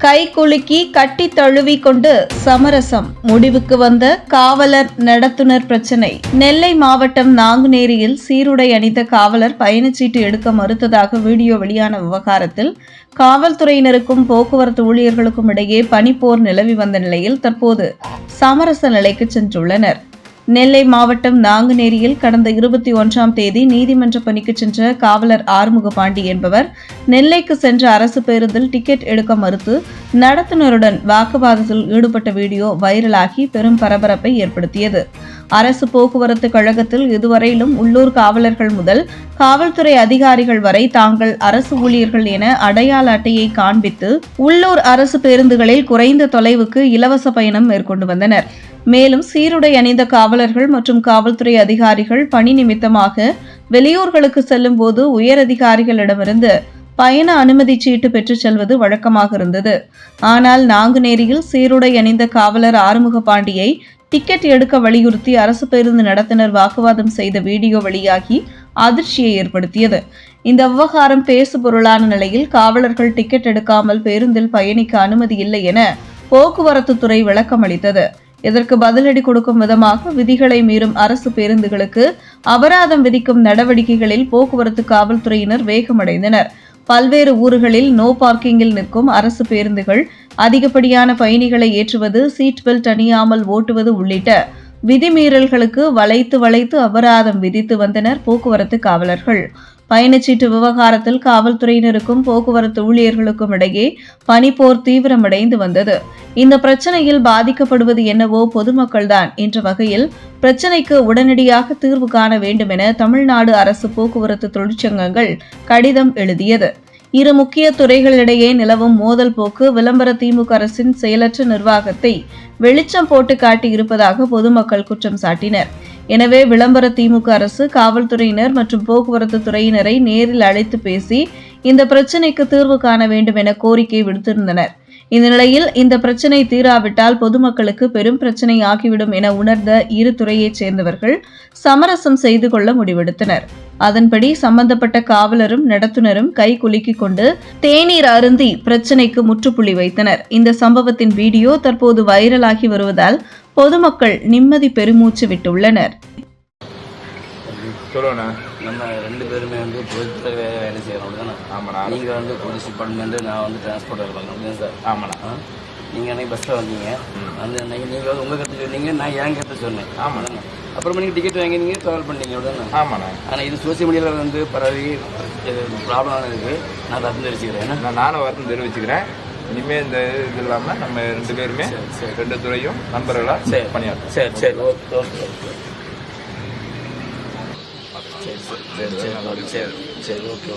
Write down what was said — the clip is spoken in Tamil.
கை குலுக்கி கட்டி தழுவி கொண்டு சமரசம் முடிவுக்கு வந்த காவலர் நடத்துனர் பிரச்சினை. நெல்லை மாவட்டம் நாங்குநேரியில் சீருடை அணிந்த காவலர் பயணச்சீட்டு எடுக்க மறுத்ததாக வீடியோ வெளியான விவகாரத்தில் காவல்துறையினருக்கும் போக்குவரத்து ஊழியர்களுக்கும் இடையே பனிப்போர் நிலவி வந்த நிலையில் தற்போது சமரச நிலைக்கு சென்றுள்ளனர். நெல்லை மாவட்டம் நாங்குநேரியில் கடந்த 21ஆம் தேதி நீதிமன்ற பணிக்கு சென்ற காவலர் ஆறுமுக பாண்டி என்பவர் நெல்லைக்கு சென்ற அரசு பேருந்தில் டிக்கெட் எடுக்க மறுத்து நடத்துனருடன் வாக்குவாதத்தில் ஈடுபட்ட வீடியோ வைரலாகி பெரும் பரபரப்பை ஏற்படுத்தியது. அரசு போக்குவரத்து கழகத்தில் இதுவரையிலும் உள்ளூர் காவலர்கள் முதல் காவல்துறை அதிகாரிகள் வரை தாங்கள் அரசு ஊழியர்கள் என அடையாள அட்டையை காண்பித்து உள்ளூர் அரசு பேருந்துகளில் குறைந்த தொலைவுக்கு இலவச பயணம் மேற்கொண்டு வந்தனர். மேலும் சீருடை அணிந்த காவலர்கள் மற்றும் காவல்துறை அதிகாரிகள் பணி நிமித்தமாக வெளியூர்களுக்கு செல்லும் போது உயர் அதிகாரிகளிடமிருந்து பயண அனுமதி சீட்டு பெற்றுச் செல்வது வழக்கமாக இருந்தது. ஆனால் நாங்குநேரியில் சீருடை அணிந்த காவலர் ஆறுமுக பாண்டியை டிக்கெட் எடுக்க வலியுறுத்தி அரசு பேருந்து நடத்துனர் வாக்குவாதம் செய்த வீடியோ வெளியாகி அதிர்ச்சியை ஏற்படுத்தியது. இந்த விவகாரம் பேசுபொருளான நிலையில் காவலர்கள் டிக்கெட் எடுக்காமல் பேருந்தில் பயணிக்க அனுமதி இல்லை என போக்குவரத்து துறை விளக்கம் அளித்தது. இதற்கு பதிலடி கொடுக்கும் விதமாக விதிகளை மீறும் அரசு பேருந்துகளுக்கு அபராதம் விதிக்கும் நடவடிக்கைகளில் போக்குவரத்து காவல்துறையினர் வேகமடைந்தனர். பல்வேறு ஊர்களில் நோ பார்க்கிங்கில் நிற்கும் அரசு பேருந்துகள், அதிகப்படியான பயணிகளை ஏற்றுவது, சீட் பெல்ட் அணியாமல் ஓட்டுவது உள்ளிட்ட விதிமீறல்களுக்கு வளைத்து அபராதம் விதித்து வந்தனர் போக்குவரத்து காவலர்கள். பயணச்சீட்டு விவகாரத்தில் காவல்துறையினருக்கும் போக்குவரத்து ஊழியர்களுக்கும் இடையே பனிப்போர் தீவிரமடைந்து வந்தது. இந்த பிரச்சனையில் பாதிக்கப்படுவது என்னவோ பொதுமக்கள்தான் என்ற வகையில் பிரச்சனைக்கு உடனடியாக தீர்வு காண வேண்டும் என தமிழ்நாடு அரசு போக்குவரத்து தொழிற்சங்கங்கள் கடிதம் எழுதியது. இரு முக்கிய துறைகளிடையே நிலவும் மோதல் போக்கு விளம்பர திமுக அரசின் செயலற்ற நிர்வாகத்தை வெளிச்சம் போட்டு காட்டி இருப்பதாக பொதுமக்கள் குற்றம் சாட்டினர். எனவே விளம்பர திமுக அரசு காவல்துறையினர் மற்றும் போக்குவரத்து துறையினரை நேரில் அழைத்து பேசி இந்த பிரச்சினைக்கு தீர்வு காண வேண்டும் என கோரிக்கை விடுத்திருந்தனர். இந்த நிலையில் இந்த பிரச்சினை தீராவிட்டால் பொதுமக்களுக்கு பெரும் பிரச்சினை ஆகிவிடும் என உணர்ந்த இரு துறையைச் சேர்ந்தவர்கள் சமரசம் செய்து கொள்ள முடிவெடுத்தனர். அதன்படி சம்பந்தப்பட்ட காவலரும் நடத்துனரும் கை குலுக்கிக் கொண்டு தேநீர் அருந்தி பிரச்சினைக்கு முற்றுப்புள்ளி வைத்தனர். இந்த சம்பவத்தின் வீடியோ தற்போது வைரலாகி வருவதால் பொதுமக்கள் நிம்மதி பெருமூச்சு விட்டுள்ளனர். நம்ம ரெண்டு பேருமே பொதுத்துறை வேலை செய்யறோம் தானே. ஆமாண்ணா. நீங்கள் போலீஸ் டிபார்ட்மெண்ட், நான் டிரான்ஸ்போர்ட் வேலை பார்க்கணும் சார். ஆமாண்ணா. நீங்கள் அன்றைக்கி பஸ்ஸில் வந்தீங்க, நீங்கள் உங்கள் கருத்து சொன்னீங்க, நான் என் கருத்து சொன்னேன். ஆமாண்ணா. அப்புறமா நீங்கள் டிக்கெட் வாங்கி நீங்கள் ட்ராவல் பண்ணீங்க அப்படிதானே. ஆமாண்ணா. ஆனால் இது சோசியல் மீடியாவில் பரவி ப்ராப்ளம் இருக்குது. நான் வருத்தம் தெரிவிச்சுக்கிறேன். நானும் வருத்தம் தெரிவிச்சுக்கிறேன். இனிமேல் இந்த இது இல்லாமல் நம்ம ரெண்டு பேருமே ரெண்டு துறையும் நண்பர்களாக பணியாற்றும். சரி ஓகே ஓகே. சரி ஓகே.